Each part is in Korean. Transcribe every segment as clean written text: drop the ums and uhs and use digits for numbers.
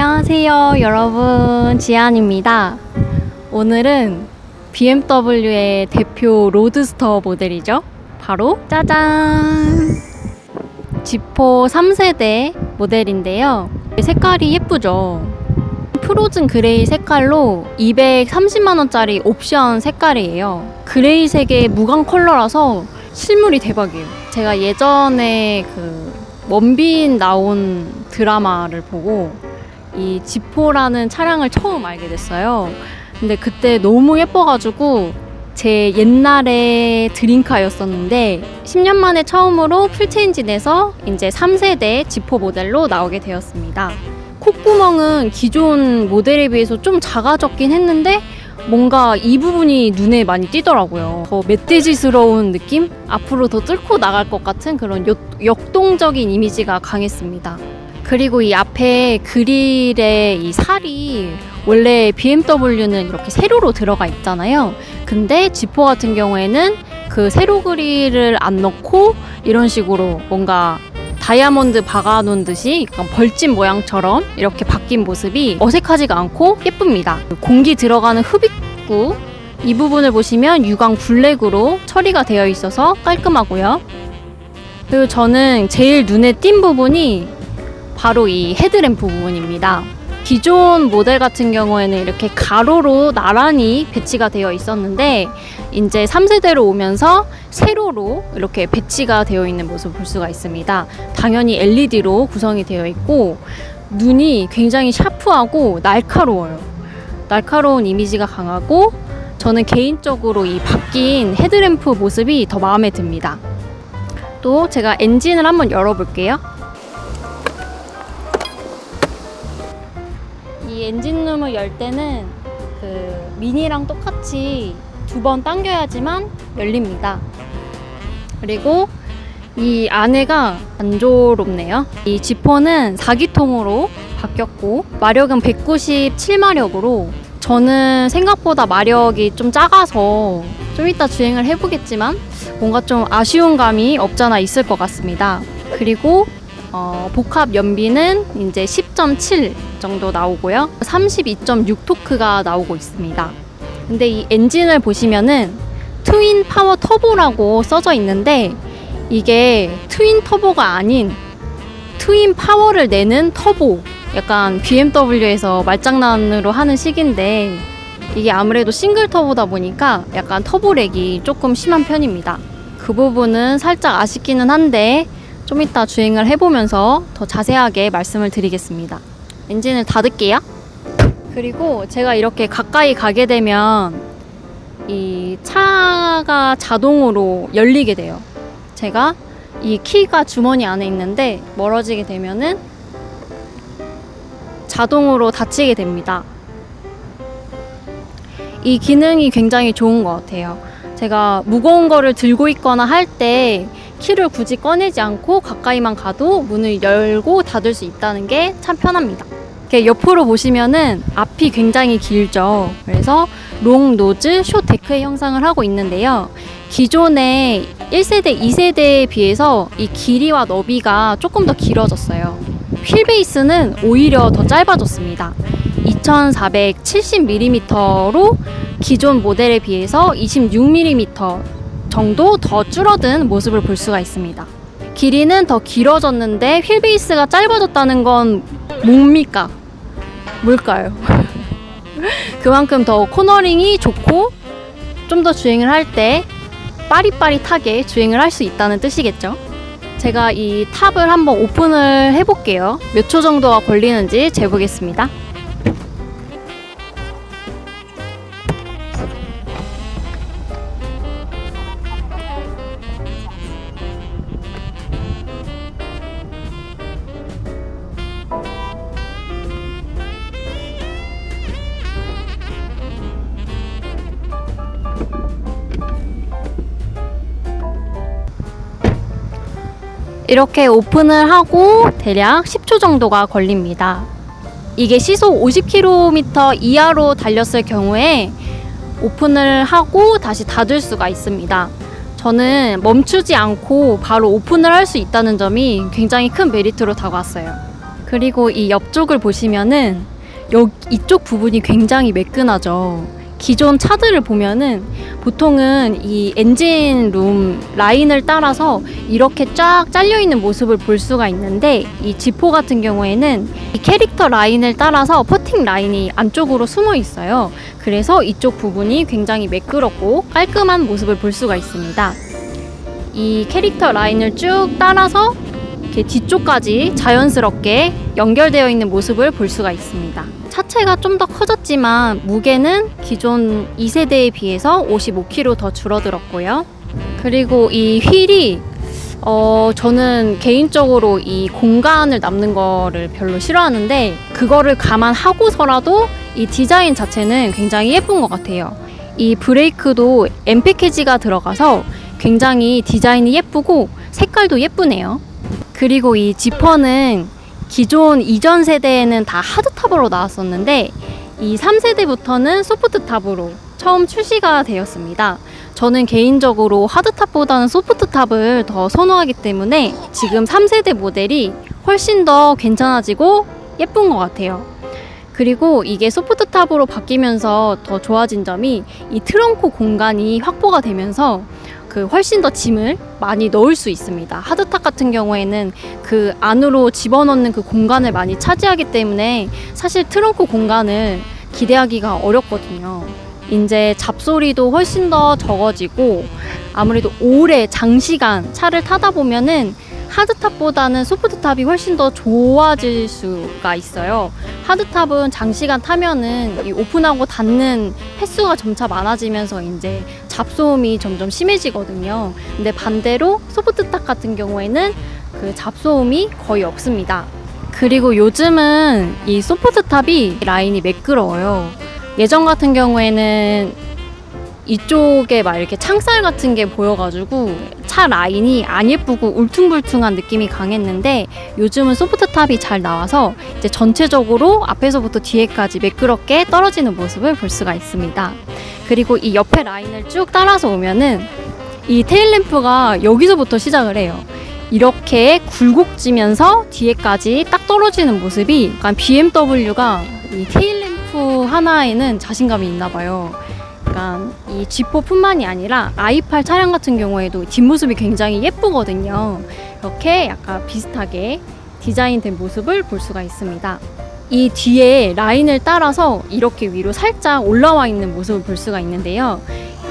안녕하세요 여러분, 지안입니다. 오늘은 BMW의 대표 로드스터 모델이죠. 바로 짜잔! 지포 3세대 모델인데요. 색깔이 예쁘죠. 프로즌 그레이 색깔로 230만원짜리 옵션 색깔이에요. 그레이 색의 무광 컬러라서 실물이 대박이에요. 제가 예전에 원빈 나온 드라마를 보고 이 지포라는 차량을 처음 알게 됐어요. 근데 그때 너무 예뻐가지고 제 옛날의 드림카였었는데 10년 만에 처음으로 풀체인지 내서 이제 3세대 지포 모델로 나오게 되었습니다. 콧구멍은 기존 모델에 비해서 좀 작아졌긴 했는데 뭔가 이 부분이 눈에 많이 띄더라고요. 더 멧돼지스러운 느낌? 앞으로 더 뚫고 나갈 것 같은 그런 역동적인 이미지가 강했습니다. 그리고 이 앞에 그릴에 이 살이 원래 BMW는 이렇게 세로로 들어가 있잖아요. 근데 지포 같은 경우에는 그 세로 그릴을 안 넣고 이런 식으로 뭔가 다이아몬드 박아놓은 듯이 약간 벌집 모양처럼 이렇게 바뀐 모습이 어색하지가 않고 예쁩니다. 공기 들어가는 흡입구 이 부분을 보시면 유광 블랙으로 처리가 되어 있어서 깔끔하고요. 그리고 저는 제일 눈에 띈 부분이 바로 이 헤드램프 부분입니다. 기존 모델 같은 경우에는 이렇게 가로로 나란히 배치가 되어 있었는데 이제 3세대로 오면서 세로로 이렇게 배치가 되어 있는 모습을 볼 수가 있습니다. 당연히 LED로 구성이 되어 있고 눈이 굉장히 샤프하고 날카로워요. 날카로운 이미지가 강하고 저는 개인적으로 이 바뀐 헤드램프 모습이 더 마음에 듭니다. 또 제가 엔진을 한번 열어볼게요. 이 엔진룸을 열 때는 미니랑 똑같이 2번 당겨야지만 열립니다. 그리고 이 안에가 단조롭네요. 이 지포는 4기통으로 바뀌었고 마력은 197마력으로 저는 생각보다 마력이 좀 작아서 좀 이따 주행을 해보겠지만 뭔가 좀 아쉬운 감이 없잖아 있을 것 같습니다. 그리고 복합 연비는 이제 10.7 정도 나오고요. 32.6 토크가 나오고 있습니다. 근데 이 엔진을 보시면은 트윈 파워 터보라고 써져 있는데 이게 트윈 터보가 아닌 트윈 파워를 내는 터보. 약간 BMW에서 말장난으로 하는 식인데 이게 아무래도 싱글 터보다 보니까 약간 터보렉이 조금 심한 편입니다. 그 부분은 살짝 아쉽기는 한데 좀 이따 주행을 해보면서 더 자세하게 말씀을 드리겠습니다. 엔진을 닫을게요. 그리고 제가 이렇게 가까이 가게 되면 이 차가 자동으로 열리게 돼요. 제가 이 키가 주머니 안에 있는데 멀어지게 되면은 자동으로 닫히게 됩니다. 이 기능이 굉장히 좋은 것 같아요. 제가 무거운 거를 들고 있거나 할 때 키를 굳이 꺼내지 않고 가까이만 가도 문을 열고 닫을 수 있다는 게 참 편합니다. 이렇게 옆으로 보시면은 앞이 굉장히 길죠. 그래서 롱 노즈 숏 데크의 형상을 하고 있는데요. 기존의 1세대, 2세대에 비해서 이 길이와 너비가 조금 더 길어졌어요. 휠 베이스는 오히려 더 짧아졌습니다. 2470mm로 기존 모델에 비해서 26mm 정도 더 줄어든 모습을 볼 수가 있습니다. 길이는 더 길어졌는데 휠 베이스가 짧아졌다는 건 뭡니까? 뭘까요? 그만큼 더 코너링이 좋고 좀 더 주행을 할 때 빠릿빠릿하게 주행을 할 수 있다는 뜻이겠죠. 제가 이 탑을 한번 오픈을 해볼게요. 몇 초 정도가 걸리는지 재보겠습니다. 이렇게 오픈을 하고 대략 10초 정도가 걸립니다. 이게 시속 50km 이하로 달렸을 경우에 오픈을 하고 다시 닫을 수가 있습니다. 저는 멈추지 않고 바로 오픈을 할 수 있다는 점이 굉장히 큰 메리트로 다가왔어요. 그리고 이 옆쪽을 보시면은 이쪽 부분이 굉장히 매끈하죠. 기존 차들을 보면은 보통은 이 엔진룸 라인을 따라서 이렇게 쫙 잘려있는 모습을 볼 수가 있는데, 이 지포 같은 경우에는 이 캐릭터 라인을 따라서 퍼팅 라인이 안쪽으로 숨어 있어요. 그래서 이쪽 부분이 굉장히 매끄럽고 깔끔한 모습을 볼 수가 있습니다. 이 캐릭터 라인을 쭉 따라서 이렇게 뒤쪽까지 자연스럽게 연결되어 있는 모습을 볼 수가 있습니다. 차체가 좀 더 커졌지만 무게는 기존 2세대에 비해서 55kg 더 줄어들었고요. 그리고 이 휠이 저는 개인적으로 이 공간을 남는 거를 별로 싫어하는데, 그거를 감안하고서라도 이 디자인 자체는 굉장히 예쁜 것 같아요. 이 브레이크도 M 패키지가 들어가서 굉장히 디자인이 예쁘고 색깔도 예쁘네요. 그리고 이 지퍼는 기존 이전 세대에는 다 하드탑으로 나왔었는데, 이 3세대부터는 소프트탑으로 처음 출시가 되었습니다. 저는 개인적으로 하드탑보다는 소프트탑을 더 선호하기 때문에 지금 3세대 모델이 훨씬 더 괜찮아지고 예쁜 것 같아요. 그리고 이게 소프트탑으로 바뀌면서 더 좋아진 점이 이 트렁크 공간이 확보가 되면서 훨씬 더 짐을 많이 넣을 수 있습니다. 하드탑 같은 경우에는 그 안으로 집어넣는 그 공간을 많이 차지하기 때문에 사실 트렁크 공간을 기대하기가 어렵거든요. 이제 잡소리도 훨씬 더 적어지고, 아무래도 오래 장시간 차를 타다 보면은 하드탑보다는 소프트탑이 훨씬 더 좋아질 수가 있어요. 하드탑은 장시간 타면은 이 오픈하고 닫는 횟수가 점차 많아지면서 이제 잡소음이 점점 심해지거든요. 근데 반대로 소프트탑 같은 경우에는 그 잡소음이 거의 없습니다. 그리고 요즘은 이 소프트탑이 라인이 매끄러워요. 예전 같은 경우에는 이쪽에 막 이렇게 창살 같은 게 보여가지고 차 라인이 안 예쁘고 울퉁불퉁한 느낌이 강했는데, 요즘은 소프트탑이 잘 나와서 이제 전체적으로 앞에서부터 뒤에까지 매끄럽게 떨어지는 모습을 볼 수가 있습니다. 그리고 이 옆에 라인을 쭉 따라서 오면은 이 테일램프가 여기서부터 시작을 해요. 이렇게 굴곡지면서 뒤에까지 딱 떨어지는 모습이 약간 BMW가 이 테일램프 하나에는 자신감이 있나 봐요. 이 G4뿐만이 아니라 i8 차량 같은 경우에도 뒷모습이 굉장히 예쁘거든요. 이렇게 약간 비슷하게 디자인된 모습을 볼 수가 있습니다. 이 뒤에 라인을 따라서 이렇게 위로 살짝 올라와 있는 모습을 볼 수가 있는데요.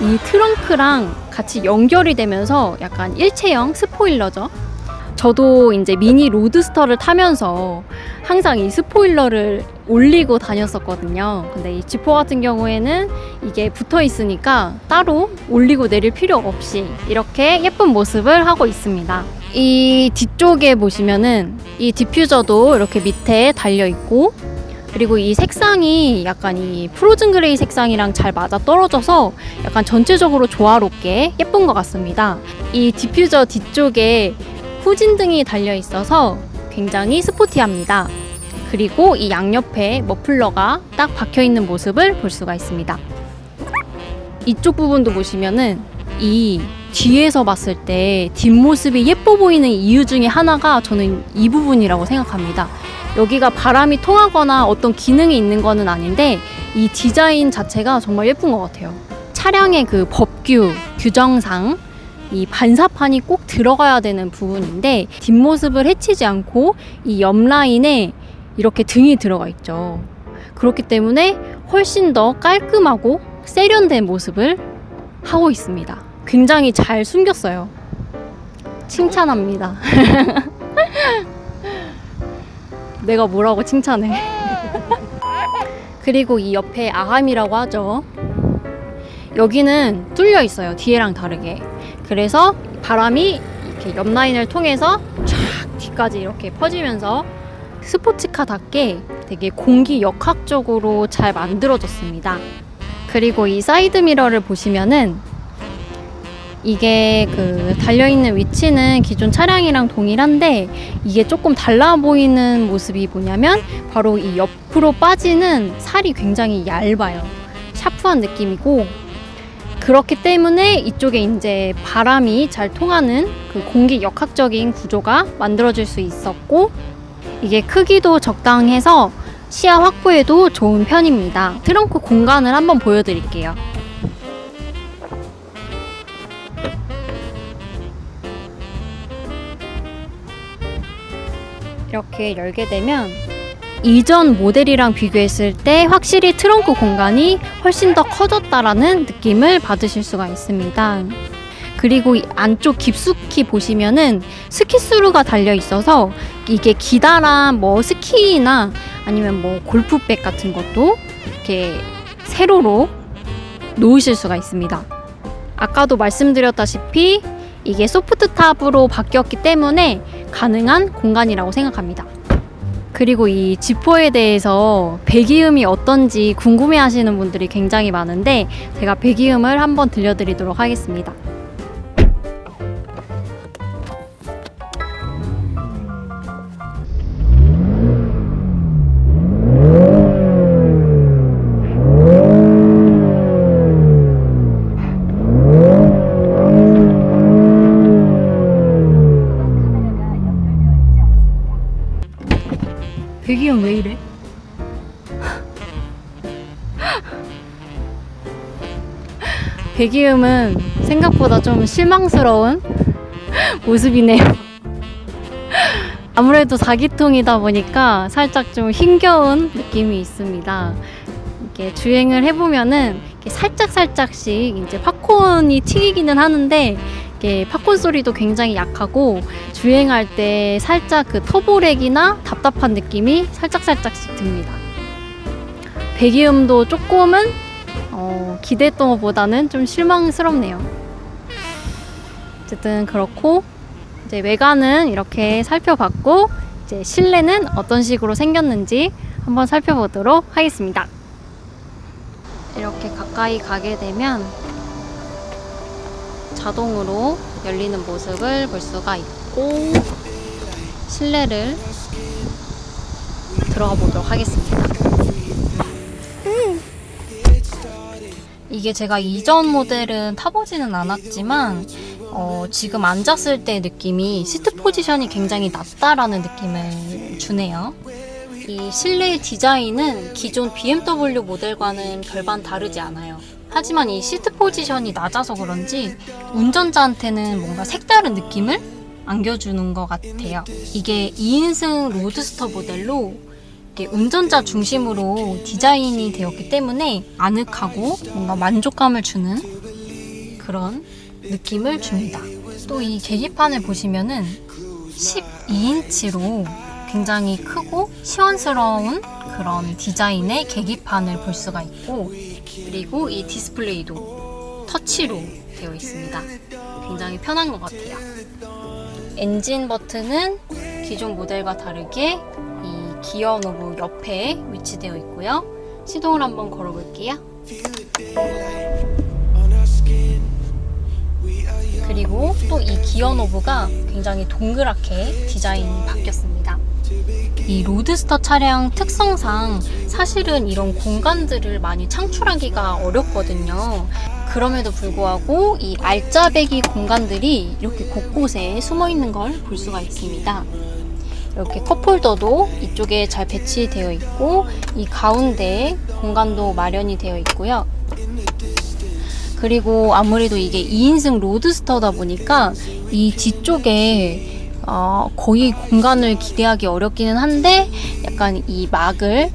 이 트렁크랑 같이 연결이 되면서 약간 일체형 스포일러죠. 저도 이제 미니 로드스터를 타면서 항상 이 스포일러를 올리고 다녔었거든요. 근데 이 지포 같은 경우에는 이게 붙어 있으니까 따로 올리고 내릴 필요 없이 이렇게 예쁜 모습을 하고 있습니다. 이 뒤쪽에 보시면은 이 디퓨저도 이렇게 밑에 달려 있고, 그리고 이 색상이 약간 이 프로즌 그레이 색상이랑 잘 맞아 떨어져서 약간 전체적으로 조화롭게 예쁜 것 같습니다. 이 디퓨저 뒤쪽에 후진등이 달려 있어서 굉장히 스포티합니다. 그리고 이 양옆에 머플러가 딱 박혀 있는 모습을 볼 수가 있습니다. 이쪽 부분도 보시면은 이 뒤에서 봤을 때 뒷모습이 예뻐 보이는 이유 중에 하나가 저는 이 부분이라고 생각합니다. 여기가 바람이 통하거나 어떤 기능이 있는 거는 아닌데 이 디자인 자체가 정말 예쁜 것 같아요. 차량의 그 법규, 규정상 이 반사판이 꼭 들어가야 되는 부분인데 뒷모습을 해치지 않고 이 옆 라인에 이렇게 등이 들어가 있죠. 그렇기 때문에 훨씬 더 깔끔하고 세련된 모습을 하고 있습니다. 굉장히 잘 숨겼어요. 칭찬합니다. 내가 뭐라고 칭찬해. 그리고 이 옆에 아함이라고 하죠. 여기는 뚫려 있어요. 뒤에랑 다르게. 그래서 바람이 이렇게 옆 라인을 통해서 쫙 뒤까지 이렇게 퍼지면서 스포츠카답게 되게 공기 역학적으로 잘 만들어졌습니다. 그리고 이 사이드 미러를 보시면은 이게 그 달려있는 위치는 기존 차량이랑 동일한데 이게 조금 달라 보이는 모습이 뭐냐면 바로 이 옆으로 빠지는 살이 굉장히 얇아요. 샤프한 느낌이고, 그렇기 때문에 이쪽에 이제 바람이 잘 통하는 그 공기 역학적인 구조가 만들어질 수 있었고, 이게 크기도 적당해서 시야 확보에도 좋은 편입니다. 트렁크 공간을 한번 보여드릴게요. 이렇게 열게 되면 이전 모델이랑 비교했을 때 확실히 트렁크 공간이 훨씬 더 커졌다라는 느낌을 받으실 수가 있습니다. 그리고 이 안쪽 깊숙이 보시면은 스키스루가 달려 있어서 이게 기다란 뭐 스키나 아니면 뭐 골프백 같은 것도 이렇게 세로로 놓으실 수가 있습니다. 아까도 말씀드렸다시피 이게 소프트탑으로 바뀌었기 때문에 가능한 공간이라고 생각합니다. 그리고 이 지퍼에 대해서 배기음이 어떤지 궁금해 하시는 분들이 굉장히 많은데 제가 배기음을 한번 들려드리도록 하겠습니다. 배기음 왜 이래? 배기음은 생각보다 좀 실망스러운 모습이네요. 아무래도 4기통이다 보니까 살짝 좀 힘겨운 느낌이 있습니다. 이렇게 주행을 해보면은 이렇게 살짝씩 이제 팝콘이 튀기기는 하는데 이게 팝콘 소리도 굉장히 약하고 주행할 때 살짝 그 터보렉이나 답답한 느낌이 살짝씩 듭니다. 배기음도 조금은 기대했던 것보다는 좀 실망스럽네요. 어쨌든 그렇고 이제 외관은 이렇게 살펴봤고 이제 실내는 어떤 식으로 생겼는지 한번 살펴보도록 하겠습니다. 이렇게 가까이 가게 되면 자동으로 열리는 모습을 볼 수가 있고 실내를 들어가 보도록 하겠습니다. 이게 제가 이전 모델은 타보지는 않았지만 지금 앉았을 때 느낌이 시트 포지션이 굉장히 낮다라는 느낌을 주네요. 이 실내 디자인은 기존 BMW 모델과는 별반 다르지 않아요. 하지만 이 시트 포지션이 낮아서 그런지 운전자한테는 뭔가 색다른 느낌을 안겨주는 것 같아요. 이게 2인승 로드스터 모델로 이렇게 운전자 중심으로 디자인이 되었기 때문에 아늑하고 뭔가 만족감을 주는 그런 느낌을 줍니다. 또 이 계기판을 보시면은 12인치로 굉장히 크고 시원스러운 그런 디자인의 계기판을 볼 수가 있고 그리고 이 디스플레이도 터치로 되어 있습니다. 굉장히 편한 것 같아요. 엔진 버튼은 기존 모델과 다르게 이 기어 노브 옆에 위치되어 있고요. 시동을 한번 걸어볼게요. 그리고 또 이 기어 노브가 굉장히 동그랗게 디자인이 바뀌었습니다. 이 로드스터 차량 특성상 사실은 이런 공간들을 많이 창출하기가 어렵거든요. 그럼에도 불구하고 이 알짜배기 공간들이 이렇게 곳곳에 숨어 있는 걸 볼 수가 있습니다. 이렇게 컵홀더도 이쪽에 잘 배치되어 있고 이 가운데 공간도 마련이 되어 있고요. 그리고 아무래도 이게 2인승 로드스터다 보니까 이 뒤쪽에 거의 공간을 기대하기 어렵기는 한데 약간 이 막을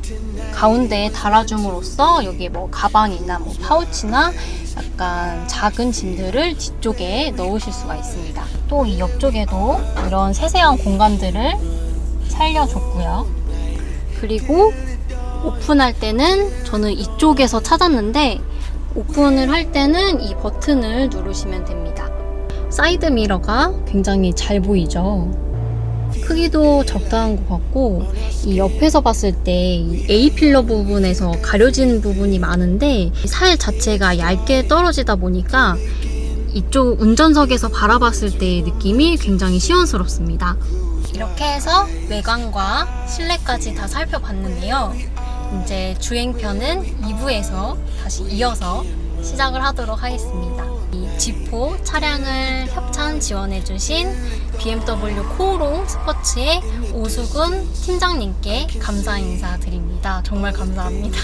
가운데에 달아줌으로써 여기에 뭐 가방이나 뭐 파우치나 약간 작은 짐들을 뒤쪽에 넣으실 수가 있습니다. 또 이 옆쪽에도 이런 세세한 공간들을 살려줬고요. 그리고 오픈할 때는 저는 이쪽에서 찾았는데 오픈을 할 때는 이 버튼을 누르시면 됩니다. 사이드 미러가 굉장히 잘 보이죠. 크기도 적당한 것 같고 이 옆에서 봤을 때 이 A필러 부분에서 가려진 부분이 많은데 살 자체가 얇게 떨어지다 보니까 이쪽 운전석에서 바라봤을 때의 느낌이 굉장히 시원스럽습니다. 이렇게 해서 외관과 실내까지 다 살펴봤는데요. 이제 주행편은 2부에서 다시 이어서 시작을 하도록 하겠습니다. 이 지포 차량을 협찬 지원해주신 BMW 코오롱 스포츠의 오수근 팀장님께 감사 인사드립니다. 정말 감사합니다.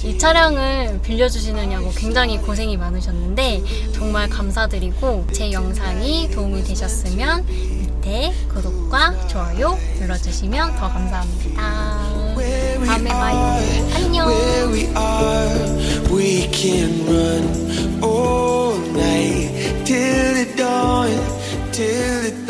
이 차량을 빌려주시느냐고 굉장히 고생이 많으셨는데 정말 감사드리고, 제 영상이 도움이 되셨으면 밑에 구독과 좋아요 눌러주시면 더 감사합니다. 다음에 봐요. 안녕. We can run all night till the dawn, till the